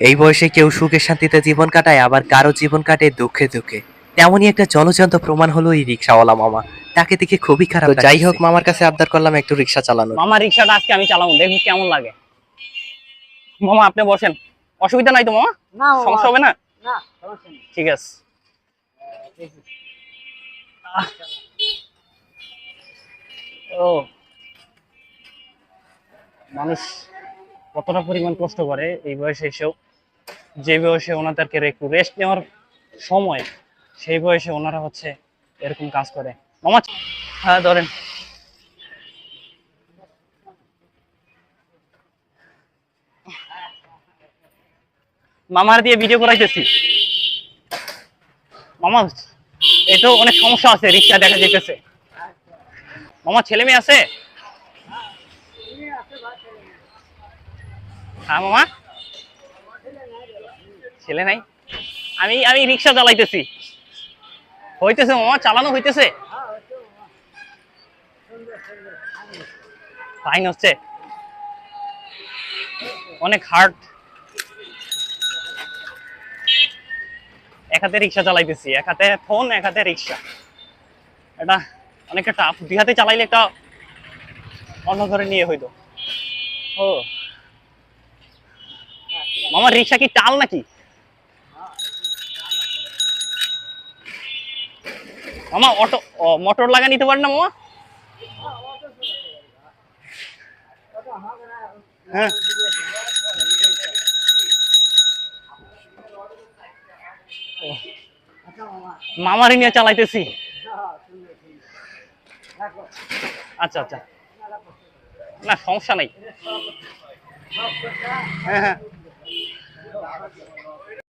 এই বয়সে কেউ সুখে শান্তিতে জীবন কাটায়, আবার কারো জীবন কাটে দুঃখে দুঃখে। তেমনই একটা জলজন্ত প্রমাণ হলো এই রিক্সাওয়ালা মামা। তাকে দেখে খুবই খারাপ লাগছে। যাই হোক, মামার কাছে আবদার করলাম একটু রিক্সা চালানো। মামা রিক্সাটা আজকে আমি চালাবো, দেখবো কেমন লাগে। মামা আপনি বসেন, অসুবিধা নাই তো মামা? সমস্যা হবে না? ঠিক আছে। ও মানুষ কতটা পরিমাণ কষ্ট করে এই বয়সে এসেও। যে বয়সে ওনাদেরকে একটু রেস্ট নেওয়ার সময়, সেই বয়সে ওনারা হচ্ছে এরকম কাজ করে। মামা হ্যাঁ ধরেন। মামার দিয়ে ভিডিও করাইতেছি। মামা এতো অনেক সমস্যা আছে, রিক্সা দেখা যেতেছে। মামা ছেলে মেয়ে আছে? হ্যাঁ মামা, ছেলে নাই। আমি আমি রিক্সা চালাইতেছি। হইতেছে মামা, চালানো হইতেছে? ফাইন হচ্ছে অনেক হার্ড। এক হাতে রিক্সা চালাইতেছি, এক হাতে ফোন, এক হাতে রিক্সা। এটা অনেকটা টাফ। দুই হাতে চালাইলে একটা অন্য ধরে নিয়ে হইতো। ও মামা, রিক্সা কি টাল নাকি? মামা অটো মোটর লাগা নিতে পারেন না মামা? হ্যাঁ মামারি নিয়ে চালাইতেছি। আচ্ছা আচ্ছা, না সমস্যা নাই। হ্যাঁ হ্যাঁ।